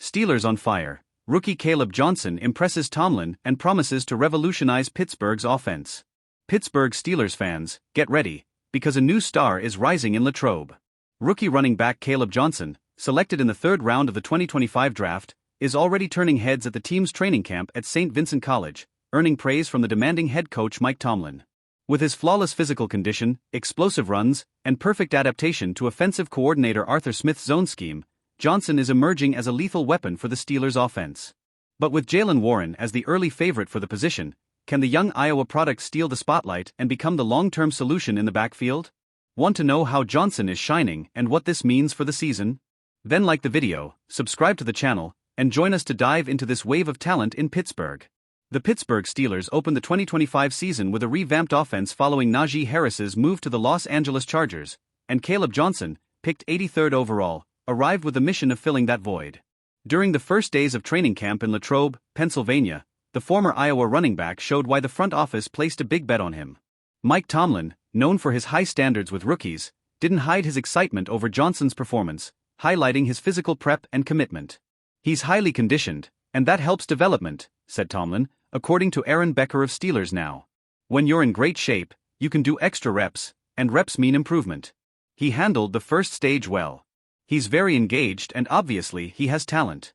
Steelers on fire. Rookie Caleb Johnson impresses Tomlin and promises to revolutionize Pittsburgh's offense. Pittsburgh Steelers fans, get ready, because a new star is rising in Latrobe. Rookie running back Caleb Johnson, selected in the third round of the 2025 draft, is already turning heads at the team's training camp at St. Vincent College, earning praise from the demanding head coach Mike Tomlin. With his flawless physical condition, explosive runs, and perfect adaptation to offensive coordinator Arthur Smith's zone scheme, Johnson is emerging as a lethal weapon for the Steelers' offense. But with Jaylen Warren as the early favorite for the position, can the young Iowa product steal the spotlight and become the long-term solution in the backfield? Want to know how Johnson is shining and what this means for the season? Then like the video, subscribe to the channel, and join us to dive into this wave of talent in Pittsburgh. The Pittsburgh Steelers opened the 2025 season with a revamped offense following Najee Harris's move to the Los Angeles Chargers, and Caleb Johnson, picked 83rd overall, arrived with the mission of filling that void. During the first days of training camp in Latrobe, Pennsylvania, the former Iowa running back showed why the front office placed a big bet on him. Mike Tomlin, known for his high standards with rookies, didn't hide his excitement over Johnson's performance, highlighting his physical prep and commitment. "He's highly conditioned, and that helps development," said Tomlin, according to Aaron Becker of Steelers Now. "When you're in great shape, you can do extra reps, and reps mean improvement. He handled the first stage well. He's very engaged and obviously he has talent."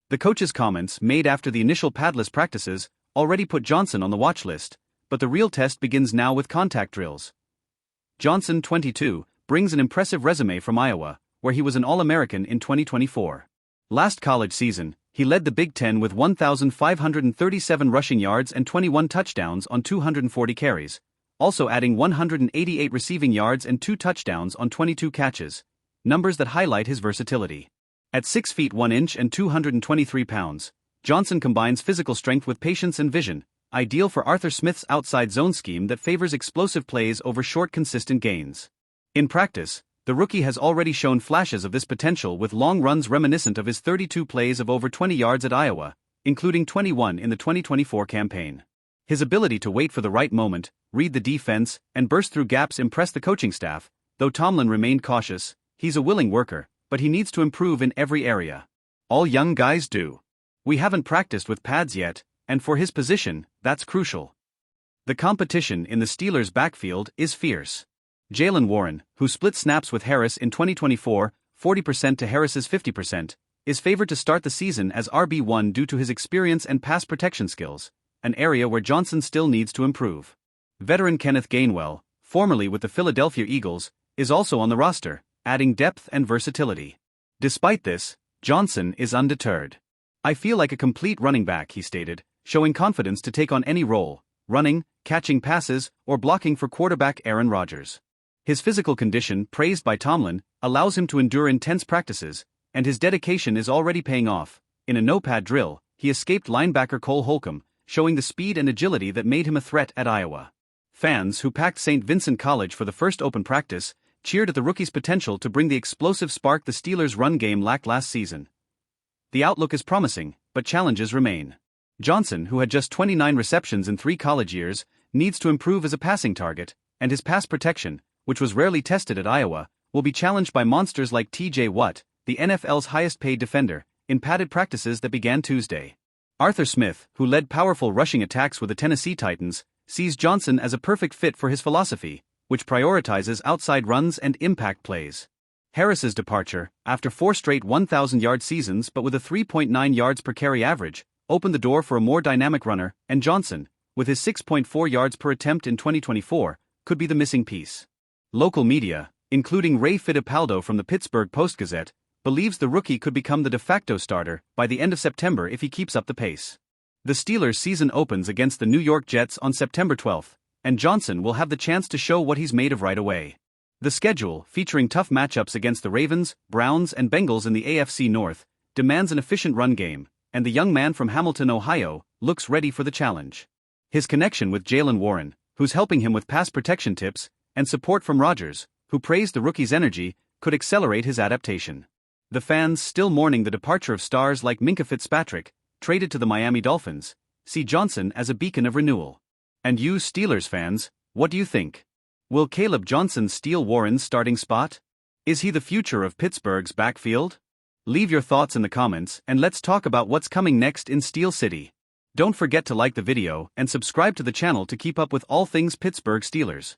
The coach's comments made after the initial padless practices already put Johnson on the watch list, but the real test begins now with contact drills. Johnson, 22, brings an impressive resume from Iowa, where he was an All-American in 2024. Last college season, he led the Big Ten with 1,537 rushing yards and 21 touchdowns on 240 carries, also adding 188 receiving yards and 2 touchdowns on 22 catches, numbers that highlight his versatility. At 6 feet 1 inch and 223 pounds, Johnson combines physical strength with patience and vision, ideal for Arthur Smith's outside zone scheme that favors explosive plays over short consistent gains. In practice, the rookie has already shown flashes of this potential with long runs reminiscent of his 32 plays of over 20 yards at Iowa, including 21 in the 2024 campaign. His ability to wait for the right moment, read the defense, and burst through gaps impressed the coaching staff, though Tomlin remained cautious. "He's a willing worker, but he needs to improve in every area. All young guys do. We haven't practiced with pads yet, and for his position, that's crucial." The competition in the Steelers' backfield is fierce. Jaylen Warren, who split snaps with Harris in 2024, 40% to Harris's 50%, is favored to start the season as RB1 due to his experience and pass protection skills, an area where Johnson still needs to improve. Veteran Kenneth Gainwell, formerly with the Philadelphia Eagles, is also on the roster, adding depth and versatility. Despite this, Johnson is undeterred. "I feel like a complete running back," he stated, showing confidence to take on any role, running, catching passes, or blocking for quarterback Aaron Rodgers. His physical condition, praised by Tomlin, allows him to endure intense practices, and his dedication is already paying off. In a no-pad drill, he escaped linebacker Cole Holcomb, showing the speed and agility that made him a threat at Iowa. Fans who packed St. Vincent College for the first open practice cheered at the rookie's potential to bring the explosive spark the Steelers' run game lacked last season. The outlook is promising, but challenges remain. Johnson, who had just 29 receptions in 3 college years, needs to improve as a passing target, and his pass protection, which was rarely tested at Iowa, will be challenged by monsters like T.J. Watt, the NFL's highest-paid defender, in padded practices that began Tuesday. Arthur Smith, who led powerful rushing attacks with the Tennessee Titans, sees Johnson as a perfect fit for his philosophy, which prioritizes outside runs and impact plays. Harris's departure, after 4 straight 1,000-yard seasons but with a 3.9 yards per carry average, opened the door for a more dynamic runner, and Johnson, with his 6.4 yards per attempt in 2024, could be the missing piece. Local media, including Ray Fittipaldo from the Pittsburgh Post-Gazette, believes the rookie could become the de facto starter by the end of September if he keeps up the pace. The Steelers' season opens against the New York Jets on September 12th, and Johnson will have the chance to show what he's made of right away. The schedule, featuring tough matchups against the Ravens, Browns, and Bengals in the AFC North, demands an efficient run game, and the young man from Hamilton, Ohio, looks ready for the challenge. His connection with Jaylen Warren, who's helping him with pass protection tips, and support from Rodgers, who praised the rookie's energy, could accelerate his adaptation. The fans still mourning the departure of stars like Minkah Fitzpatrick, traded to the Miami Dolphins, see Johnson as a beacon of renewal. And you Steelers fans, what do you think? Will Caleb Johnson steal Warren's starting spot? Is he the future of Pittsburgh's backfield? Leave your thoughts in the comments and let's talk about what's coming next in Steel City. Don't forget to like the video and subscribe to the channel to keep up with all things Pittsburgh Steelers.